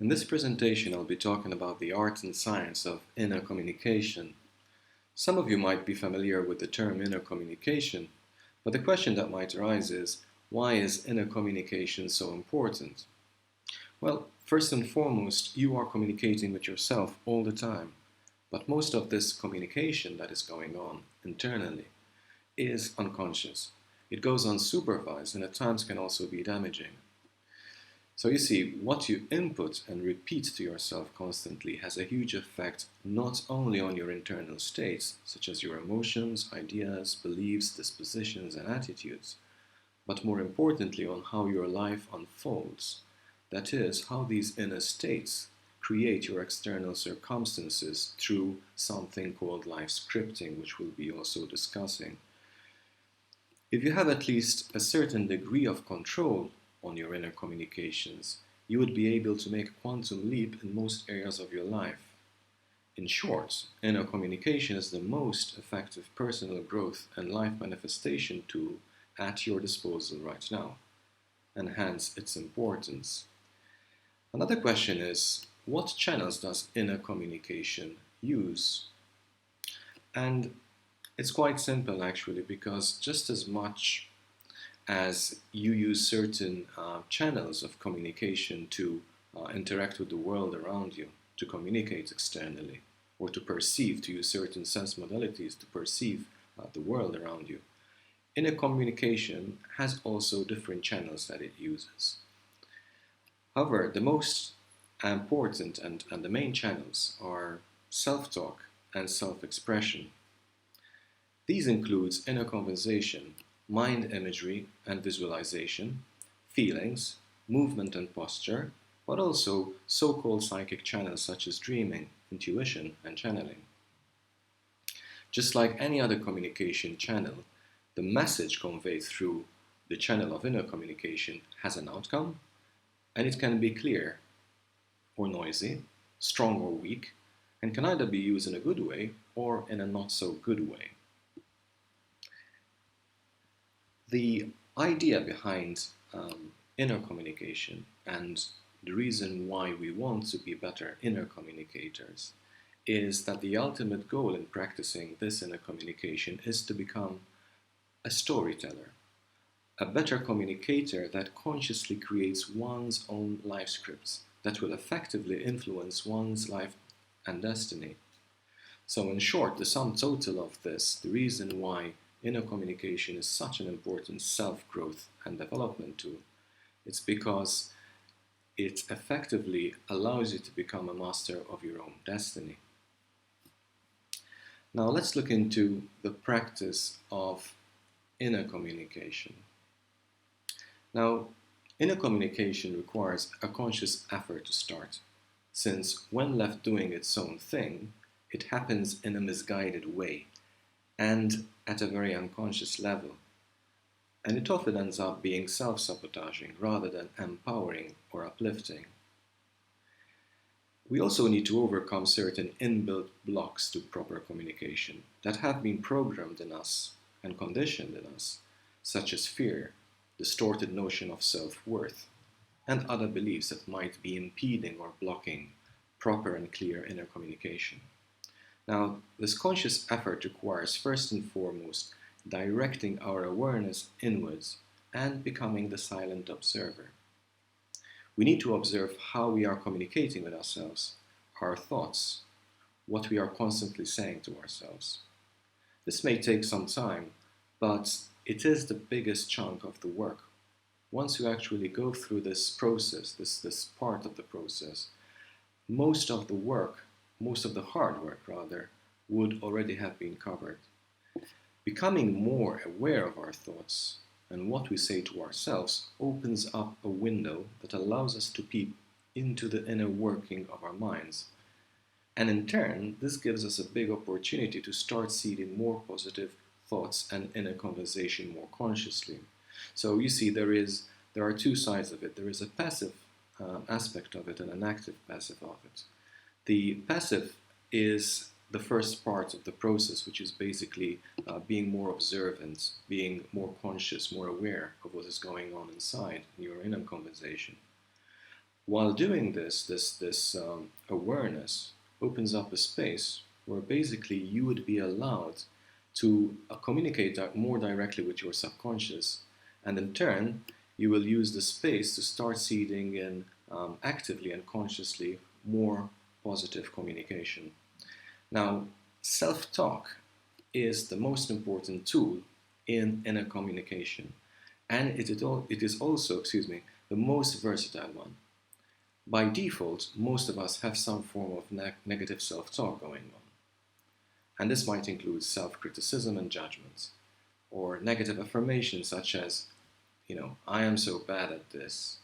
In this presentation, I'll be talking about the art and science of inner communication. Some of you might be familiar with the term inner communication, but the question that might arise is, why is inner communication so important? Well, first and foremost, you are communicating with yourself all the time, but most of this communication that is going on internally is unconscious. It goes unsupervised and at times can also be damaging. So you see, what you input and repeat to yourself constantly has a huge effect not only on your internal states, such as your emotions, ideas, beliefs, dispositions, and attitudes, but more importantly on how your life unfolds. That is, how these inner states create your external circumstances through something called life scripting, which we'll be also discussing. If you have at least a certain degree of control on your inner communications, you would be able to make a quantum leap in most areas of your life. In short, inner communication is the most effective personal growth and life manifestation tool at your disposal right now, and hence its importance. Another question is, what channels does inner communication use? And it's quite simple actually, because just as much as you use certain channels of communication to interact with the world around you, to communicate externally, or to perceive, to use certain sense modalities to perceive the world around you. Inner communication has also different channels that it uses. However, the most important and the main channels are self-talk and self-expression. These include inner conversation, mind imagery and visualization, feelings, movement and posture, but also so-called psychic channels such as dreaming, intuition, and channeling. Just like any other communication channel, the message conveyed through the channel of inner communication has an outcome, and it can be clear or noisy, strong or weak, and can either be used in a good way or in a not so good way. The idea behind inner communication and the reason why we want to be better inner communicators is that the ultimate goal in practicing this inner communication is to become a storyteller, a better communicator that consciously creates one's own life scripts that will effectively influence one's life and destiny. So in short, the sum total of this, the reason why inner communication is such an important self-growth and development tool, it's because it effectively allows you to become a master of your own destiny. Now let's look into the practice of inner communication. Now, inner communication requires a conscious effort to start, since when left doing its own thing, it happens in a misguided way and at a very unconscious level. And it often ends up being self-sabotaging rather than empowering or uplifting. We also need to overcome certain inbuilt blocks to proper communication that have been programmed in us and conditioned in us, such as fear, distorted notion of self-worth, and other beliefs that might be impeding or blocking proper and clear inner communication. Now, this conscious effort requires first and foremost directing our awareness inwards and becoming the silent observer. We need to observe how we are communicating with ourselves, our thoughts, what we are constantly saying to ourselves. This may take some time, but it is the biggest chunk of the work. Once you actually go through this process, this part of the process, most of the work, most of the hard work rather, would already have been covered. Becoming more aware of our thoughts and what we say to ourselves opens up a window that allows us to peep into the inner working of our minds. And in turn, this gives us a big opportunity to start seeding more positive thoughts and inner conversation more consciously. So you see, there are two sides of it. There is a passive aspect of it and an active passive of it. The passive is the first part of the process, which is basically being more observant, being more conscious, more aware of what is going on inside in your inner conversation. While doing this awareness opens up a space where basically you would be allowed to communicate more directly with your subconscious, and in turn, you will use the space to start seeding in actively and consciously more positive communication. Now, self talk is the most important tool in inner communication, and it is also, the most versatile one. By default, most of us have some form of negative self talk going on, and this might include self criticism and judgment, or negative affirmations such as, I am so bad at this,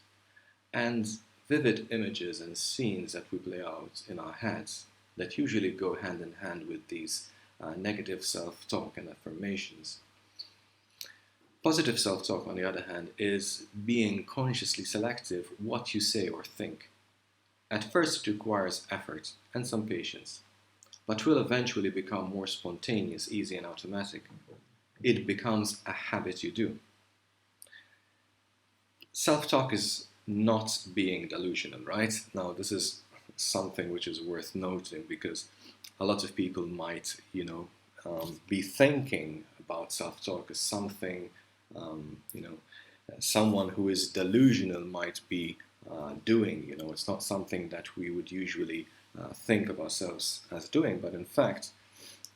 and vivid images and scenes that we play out in our heads that usually go hand in hand with these negative self talk and affirmations. Positive self talk, on the other hand, is being consciously selective what you say or think. At first, it requires effort and some patience, but will eventually become more spontaneous, easy, and automatic. It becomes a habit you do. Self talk is not being delusional, right? Now, this is something which is worth noting because a lot of people might, be thinking about self talk as something, someone who is delusional might be doing. It's not something that we would usually think of ourselves as doing, but in fact,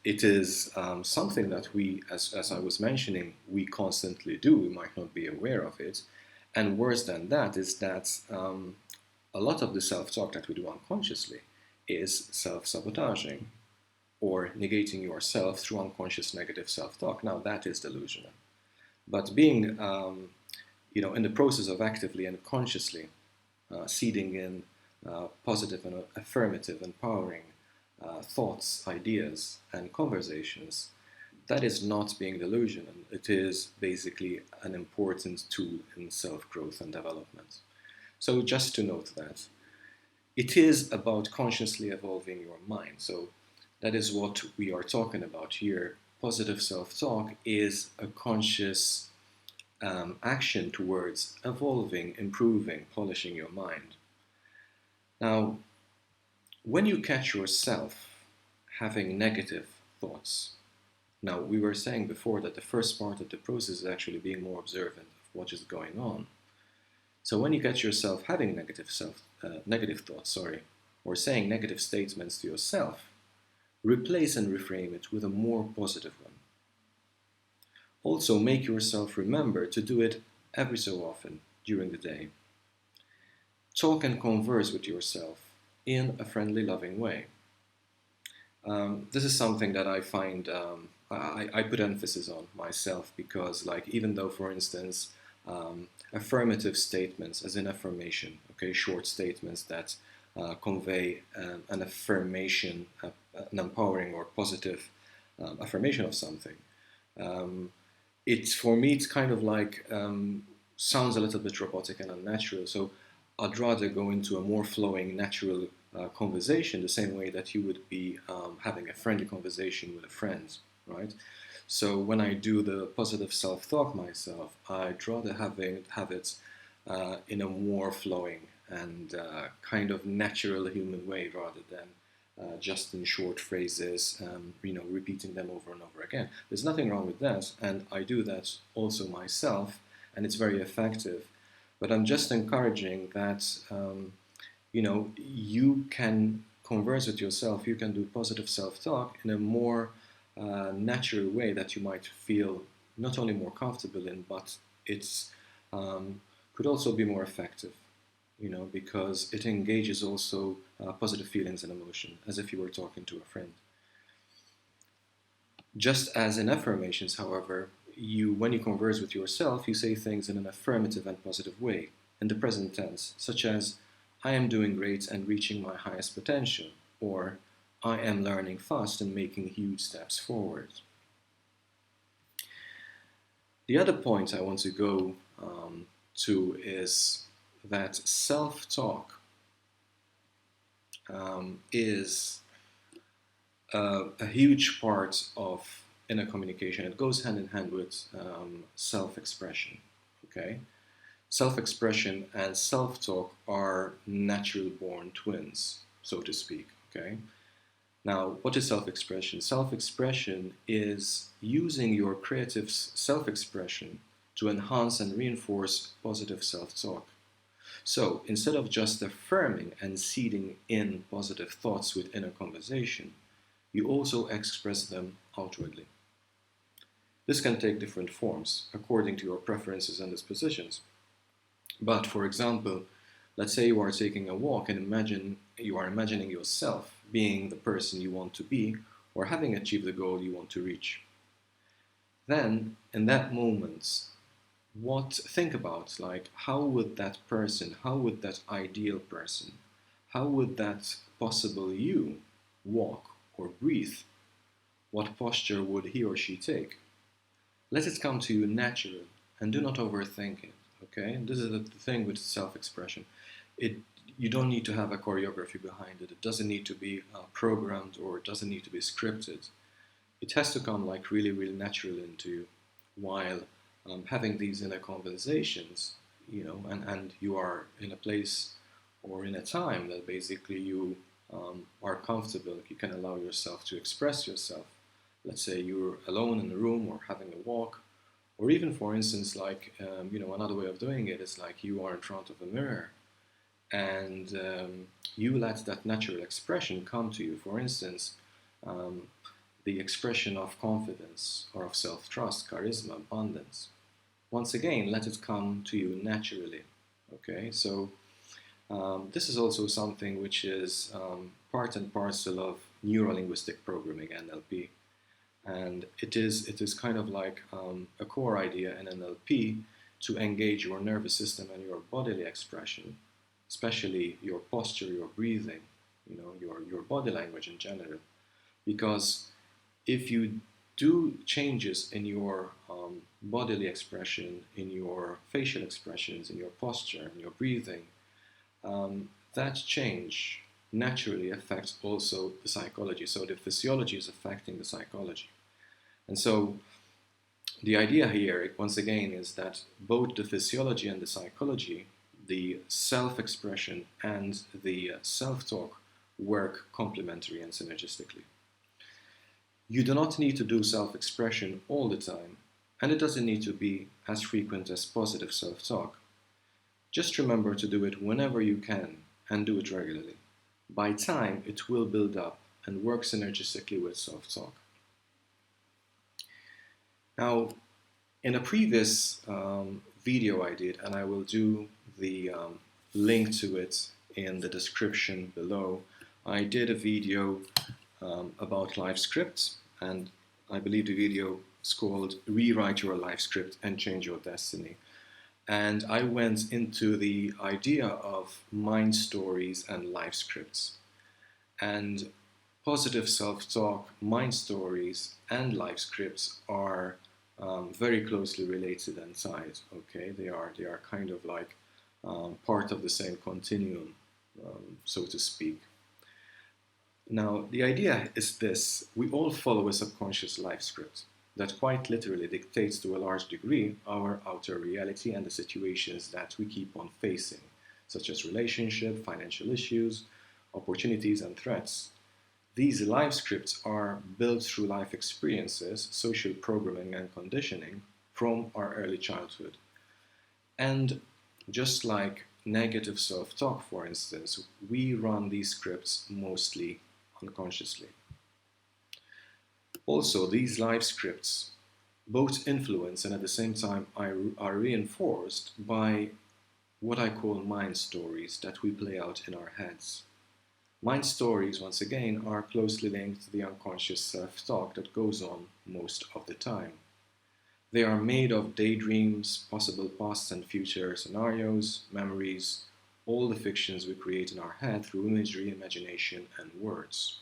it is something that we, as I was mentioning, we constantly do. We might not be aware of it. And worse than that is that a lot of the self-talk that we do unconsciously is self-sabotaging or negating yourself through unconscious negative self-talk. Now that is delusional. But being, in the process of actively and consciously seeding in positive and affirmative, empowering thoughts, ideas, and conversations, that is not being delusional. It is basically an important tool in self-growth and development. So just to note that, it is about consciously evolving your mind. So that is what we are talking about here. Positive self-talk is a conscious action towards evolving, improving, polishing your mind. Now, when you catch yourself having negative thoughts, now we were saying before that the first part of the process is actually being more observant of what is going on. So when you catch yourself having negative thoughts, or saying negative statements to yourself, replace and reframe it with a more positive one. Also, make yourself remember to do it every so often during the day. Talk and converse with yourself in a friendly, loving way. This is something that I find I put emphasis on myself because, even though, for instance, affirmative statements, as in affirmation, short statements that convey an affirmation, an empowering or positive affirmation of something. For me, it's kind of sounds a little bit robotic and unnatural. So I'd rather go into a more flowing, natural conversation, the same way that you would be having a friendly conversation with a friend, right? So when I do the positive self-talk myself, I'd rather have it in a more flowing and kind of natural human way rather than just in short phrases, repeating them over and over again. There's nothing wrong with that, and I do that also myself, and it's very effective. But I'm just encouraging that, you can converse with yourself, you can do positive self-talk in a more natural way that you might feel not only more comfortable in, but it's could also be more effective, because it engages also positive feelings and emotion, as if you were talking to a friend. Just as in affirmations, however, when you converse with yourself, you say things in an affirmative and positive way, in the present tense, such as, I am doing great and reaching my highest potential, or I am learning fast and making huge steps forward. The other point I want to go to is that self-talk is a huge part of inner communication. It goes hand in hand with self-expression, okay? Self-expression and self-talk are natural-born twins, so to speak, okay? Now, what is self-expression? Self-expression is using your creative self-expression to enhance and reinforce positive self-talk. So, instead of just affirming and seeding in positive thoughts within a conversation, you also express them outwardly. This can take different forms according to your preferences and dispositions. But for example, let's say you are taking a walk and you are imagining yourself being the person you want to be or having achieved the goal you want to reach. Then, in that moment, think about like how would that person, how would that ideal person, how would that possible you walk or breathe? What posture would he or she take? Let it come to you natural and do not overthink it. Okay, and this is the thing with self-expression. It You don't need to have a choreography behind it. It doesn't need to be programmed, or it doesn't need to be scripted. It has to come like really, really natural into you while having these inner conversations, and you are in a place or in a time that basically you are comfortable. You can allow yourself to express yourself. Let's say you're alone in a room or having a walk, or even, for instance, like, another way of doing it is like you are in front of a mirror and you let that natural expression come to you. For instance, um, the expression of confidence or of self-trust, charisma, abundance. Once again, let it come to you naturally. Okay, so this is also something which is part and parcel of neuro-linguistic programming, NLP. And it is kind of like a core idea in NLP to engage your nervous system and your bodily expression, especially your posture, your breathing, your body language in general. Because if you do changes in your bodily expression, in your facial expressions, in your posture, in your breathing, that change naturally affects also the psychology. So the physiology is affecting the psychology. And so the idea here, once again, is that both the physiology and the psychology, the self-expression and the self-talk, work complementary and synergistically. You do not need to do self-expression all the time, and it doesn't need to be as frequent as positive self-talk. Just remember to do it whenever you can and do it regularly. By time, it will build up and work synergistically with self-talk. Now, in a previous video I did, and I will do the link to it in the description below, I did a video about life scripts, and I believe the video is called Rewrite Your Life Script and Change Your Destiny. And I went into the idea of mind stories and life scripts. And positive self-talk, mind stories, and life scripts are very closely related and tied. Okay, they are kind of like part of the same continuum, so to speak. Now, the idea is this: we all follow a subconscious life script that quite literally dictates to a large degree our outer reality and the situations that we keep on facing, such as relationship, financial issues, opportunities, and threats. These life scripts are built through life experiences, social programming, and conditioning from our early childhood. And just like negative self-talk, for instance, we run these scripts mostly unconsciously. Also, these life scripts both influence and at the same time are reinforced by what I call mind stories that we play out in our heads. Mind stories, once again, are closely linked to the unconscious self-talk that goes on most of the time. They are made of daydreams, possible past and future scenarios, memories, all the fictions we create in our head through imagery, imagination, and words.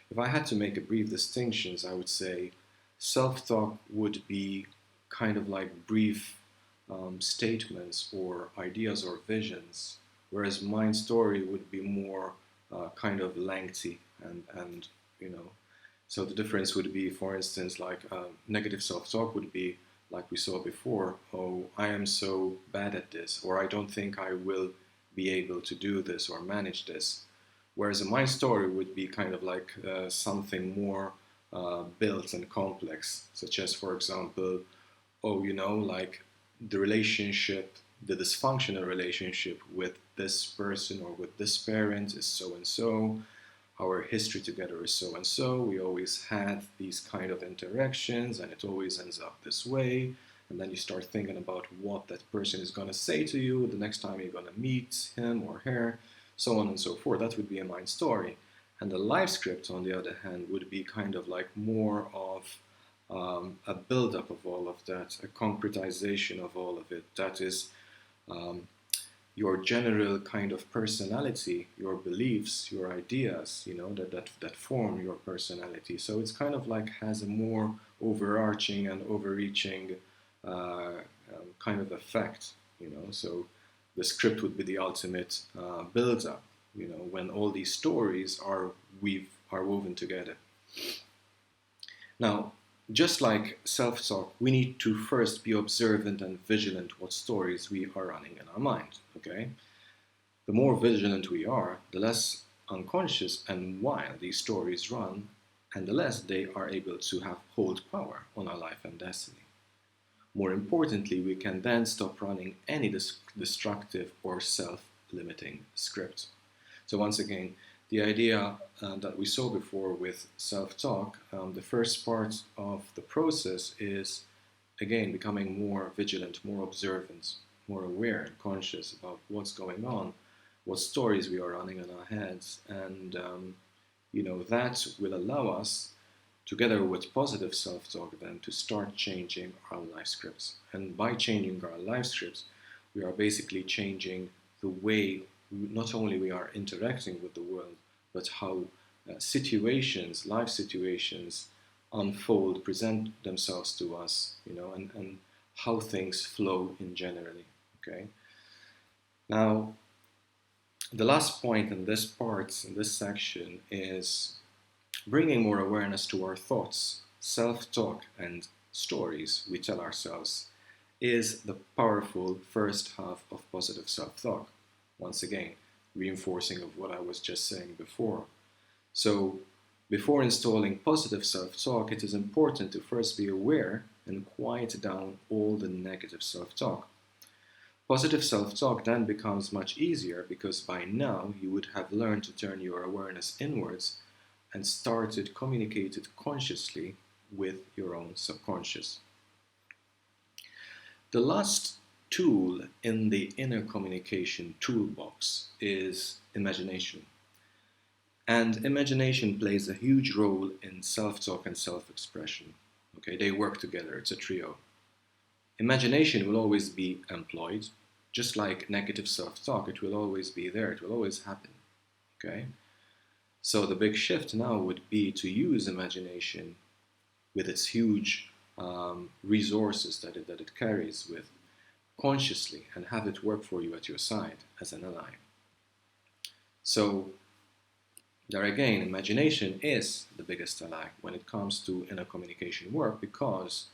If I had to make a brief distinctions, I would say self-talk would be kind of like brief statements or ideas or visions, whereas mind story would be more kind of lengthy and so the difference would be, for instance, like negative self-talk would be like we saw before, oh, I am so bad at this, or I don't think I will be able to do this or manage this. Whereas a my story would be kind of like something more built and complex, such as, for example, oh, like the relationship, the dysfunctional relationship with this person or with this parent is so and so. Our history together is so and so. We always had these kind of interactions, and it always ends up this way. And then you start thinking about what that person is going to say to you the next time you're going to meet him or her, so on and so forth. That would be a mind story. And the life script, on the other hand, would be kind of like more of a build-up of all of that, a concretization of all of it. That is um, your general kind of personality, your beliefs, your ideas, that form your personality. So it's kind of like has a more overarching and overreaching kind of effect, So the script would be the ultimate build-up, when all these stories are woven together. Now, just like self-talk, we need to first be observant and vigilant what stories we are running in our mind, okay? The more vigilant we are, the less unconscious and wild these stories run, and the less they are able to hold power on our life and destiny. More importantly, we can then stop running any destructive or self-limiting script. So once again, the idea that we saw before with self-talk, the first part of the process is, again, becoming more vigilant, more observant, more aware and conscious about what's going on, what stories we are running in our heads, and that will allow us, together with positive self-talk, then to start changing our life scripts. And by changing our life scripts, we are basically changing the way not only we are interacting with the world, but how life situations unfold, present themselves to us, and how things flow in generally, okay? Now, the last point in this part, in this section, is bringing more awareness to our thoughts, self-talk, and stories we tell ourselves is the powerful first half of positive self-talk. Once again, reinforcing of what I was just saying before. So, before installing positive self-talk, it is important to first be aware and quiet down all the negative self-talk. Positive self-talk then becomes much easier because by now you would have learned to turn your awareness inwards and started communicating consciously with your own subconscious. The last tool in the inner communication toolbox is imagination. And imagination plays a huge role in self-talk and self-expression. Okay, they work together, it's a trio. Imagination will always be employed, just like negative self-talk, it will always be there, it will always happen. Okay? So the big shift now would be to use imagination with its huge resources that it carries with consciously and have it work for you at your side as an ally. So there again, imagination is the biggest ally when it comes to inner communication work, because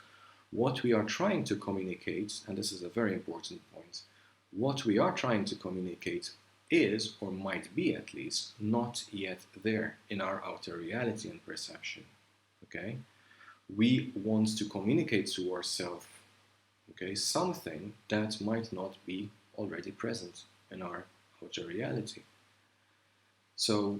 what we are trying to communicate, and this is a very important point, what we are trying to communicate is, or might be at least, not yet there in our outer reality and perception. Okay? We want to communicate to ourselves, okay, something that might not be already present in our outer reality. So,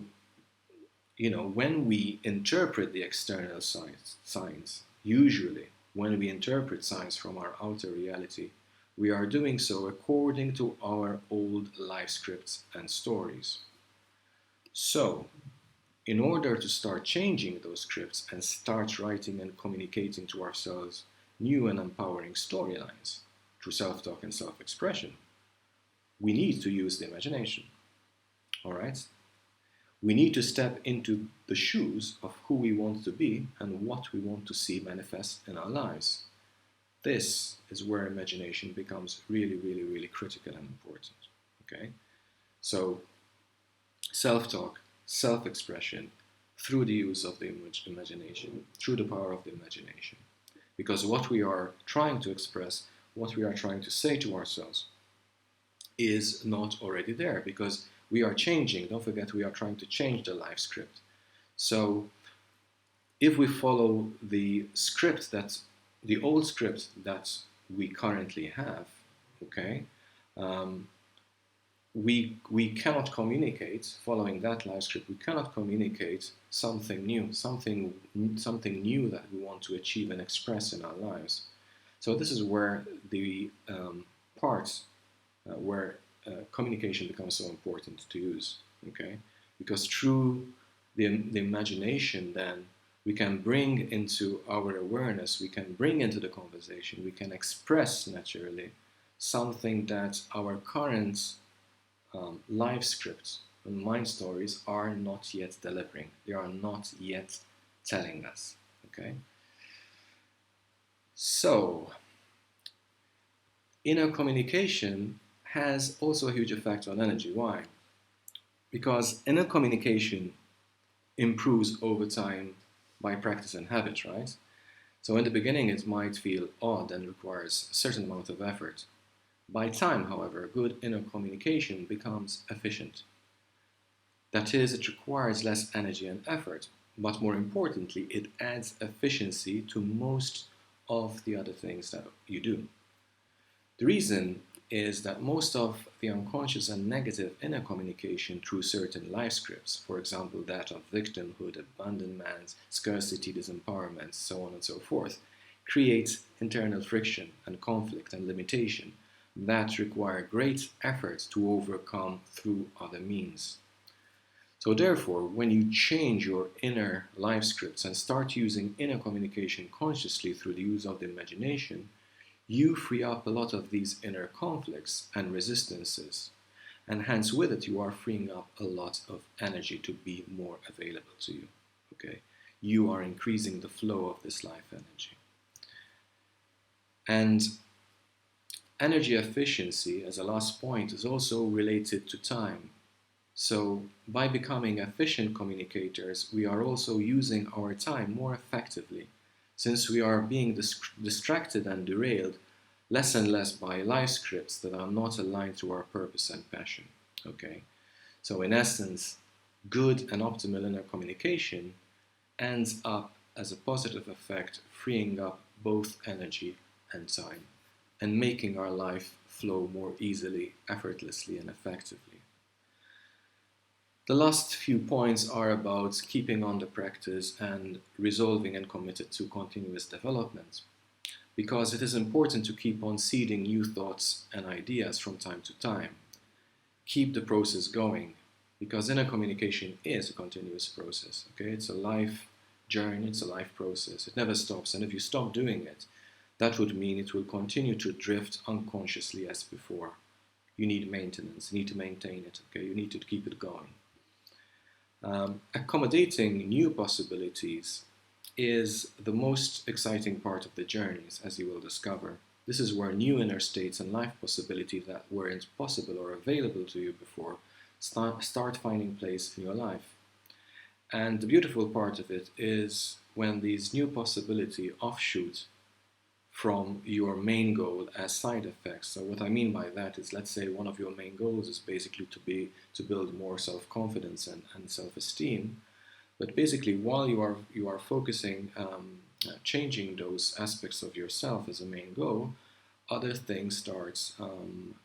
when we interpret the external signs, usually when we interpret signs from our outer reality, we are doing so according to our old life scripts and stories. So, in order to start changing those scripts and start writing and communicating to ourselves new and empowering storylines through self-talk and self-expression, we need to use the imagination. All right? We need to step into the shoes of who we want to be and what we want to see manifest in our lives. This is where imagination becomes really, really, really critical and important. Okay? So, self-talk, self-expression, through the use of the imagination, through the power of the imagination. because what we are trying to express, what we are trying to say to ourselves, is not already there, because we are changing. Don't forget, we are trying to change the life script. So if we follow the script the old script that we currently have, okay, um, we cannot communicate following that life script. We cannot communicate something new, something new that we want to achieve and express in our lives. So this is where the parts where communication becomes so important to use. Okay, because through the imagination, then we can bring into our awareness, we can bring into the conversation, we can express naturally something that our current life scripts and mind stories are not yet delivering. They are not yet telling us. Okay. So, inner communication has also a huge effect on energy. Why? Because inner communication improves over time by practice and habit, right? So in the beginning it might feel odd and requires a certain amount of effort. By time, however, good inner communication becomes efficient. That is, it requires less energy and effort, but more importantly, it adds efficiency to most of the other things that you do. The reason is that most of the unconscious and negative inner communication through certain life scripts, for example, that of victimhood, abandonment, scarcity, disempowerment, so on and so forth, creates internal friction and conflict and limitation that require great effort to overcome through other means. So therefore, when you change your inner life scripts and start using inner communication consciously through the use of the imagination, you free up a lot of these inner conflicts and resistances. And hence with it, you are freeing up a lot of energy to be more available to you. Okay? You are increasing the flow of this life energy. And energy efficiency, as a last point, is also related to time. So, by becoming efficient communicators, we are also using our time more effectively, since we are being distracted and derailed less and less by life scripts that are not aligned to our purpose and passion. Okay? So, in essence, good and optimal inner communication ends up as a positive effect, freeing up both energy and time, and making our life flow more easily, effortlessly, and effectively. The last few points are about keeping on the practice and resolving and committed to continuous development, because it is important to keep on seeding new thoughts and ideas from time to time. Keep the process going, because inner communication is a continuous process. Okay, it's a life journey, it's a life process. It never stops, and if you stop doing it, that would mean it will continue to drift unconsciously as before. You need maintenance, you need to maintain it. Okay, you need to keep it going. Accommodating new possibilities is the most exciting part of the journeys, as you will discover. This is where new inner states and life possibilities that weren't possible or available to you before start finding place in your life. And the beautiful part of it is when these new possibilities offshoot from your main goal as side effects. So what I mean by that is, let's say one of your main goals is basically to build more self-confidence and self-esteem. But basically, while you are focusing, changing those aspects of yourself as a main goal, other things start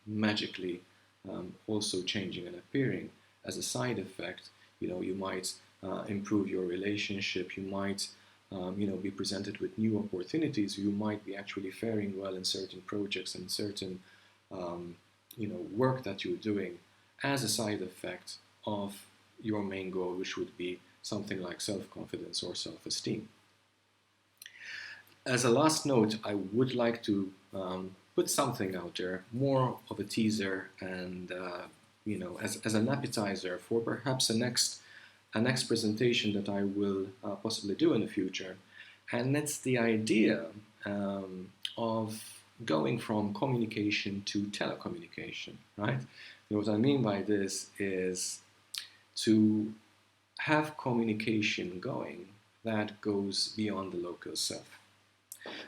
magically also changing and appearing as a side effect. You might improve your relationship. You might be presented with new opportunities. You might be actually faring well in certain projects and certain work that you're doing as a side effect of your main goal, which would be something like self-confidence or self-esteem. As a last note, I would like to put something out there, more of a teaser, and as an appetizer for perhaps a next presentation that I will possibly do in the future, and that's the idea of going from communication to telecommunication, right? What I mean by this is to have communication going that goes beyond the local self.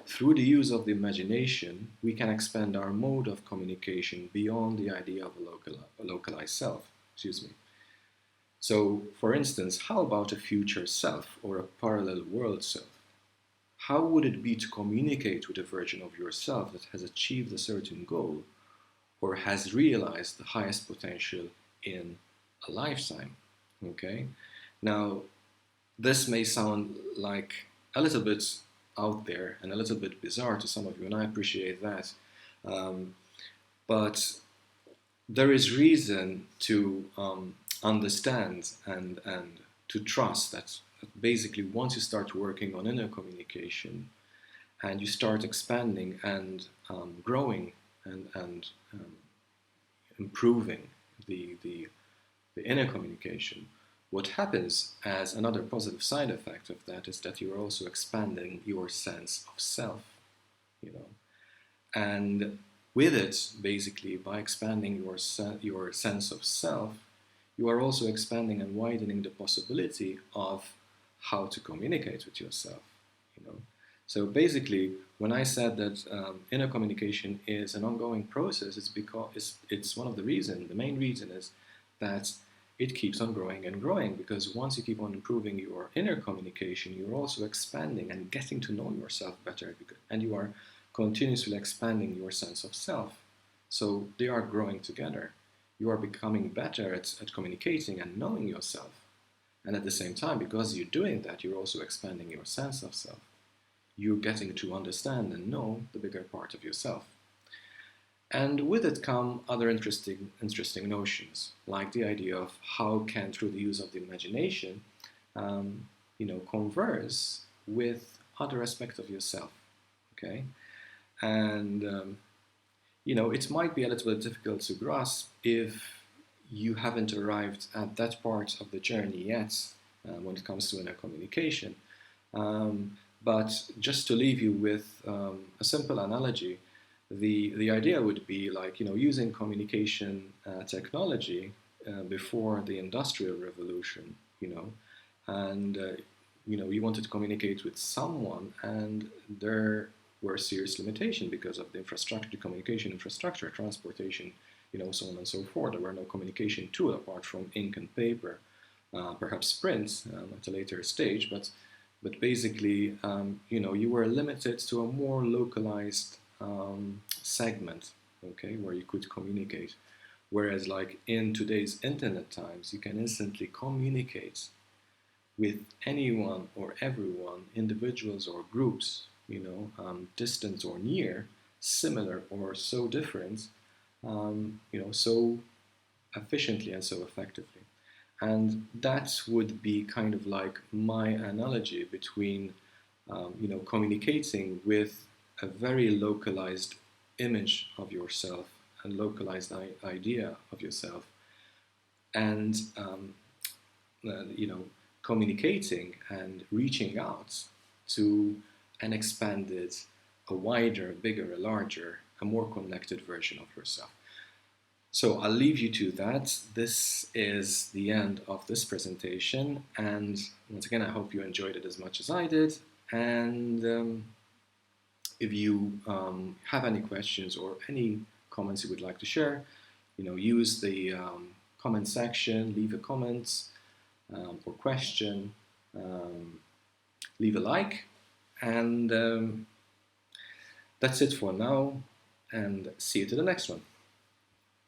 Through the use of the imagination, we can expand our mode of communication beyond the idea of a localized self. Excuse me. So, for instance, how about a future self or a parallel world self? How would it be to communicate with a version of yourself that has achieved a certain goal or has realized the highest potential in a lifetime? Okay? Now, this may sound like a little bit out there and a little bit bizarre to some of you, and I appreciate that. Um, but there is reason to understand and to trust that basically once you start working on inner communication and you start expanding and growing and improving the inner communication, what happens as another positive side effect of that is that you're also expanding your sense of self, you know. And with it, basically, by expanding your sense of self, you are also expanding and widening the possibility of how to communicate with yourself, you know. So basically, when I said that inner communication is an ongoing process, it's because it's one of the reasons. The main reason is that it keeps on growing and growing, because once you keep on improving your inner communication, you're also expanding and getting to know yourself better, and you are continuously expanding your sense of self. So they are growing together. You are becoming better at communicating and knowing yourself. And at the same time, because you're doing that, you're also expanding your sense of self. You're getting to understand and know the bigger part of yourself. And with it come other interesting notions, like the idea of how can, through the use of the imagination, converse with other aspects of yourself. Okay, and it might be a little bit difficult to grasp if you haven't arrived at that part of the journey yet when it comes to inner communication. But just to leave you with a simple analogy, the idea would be like, using communication technology before the Industrial Revolution, and you wanted to communicate with someone, and there were serious limitations because of the infrastructure, communication infrastructure, transportation, so on and so forth. There were no communication tool apart from ink and paper, perhaps prints at a later stage, but basically, you were limited to a more localized segment, okay, where you could communicate. Whereas, like in today's internet times, you can instantly communicate with anyone or everyone, individuals or groups, distant or near, similar or so different, so efficiently and so effectively. And that would be kind of like my analogy between, communicating with a very localized image of yourself, a localized idea of yourself, and communicating and reaching out to an expanded, a wider, bigger, a larger, a more connected version of yourself. So I'll leave you to that. This is the end of this presentation, and once again, I hope you enjoyed it as much as I did. And if you have any questions or any comments you would like to share, use the comment section, leave a comment or question, leave a like, and that's it for now, and see you to the next one.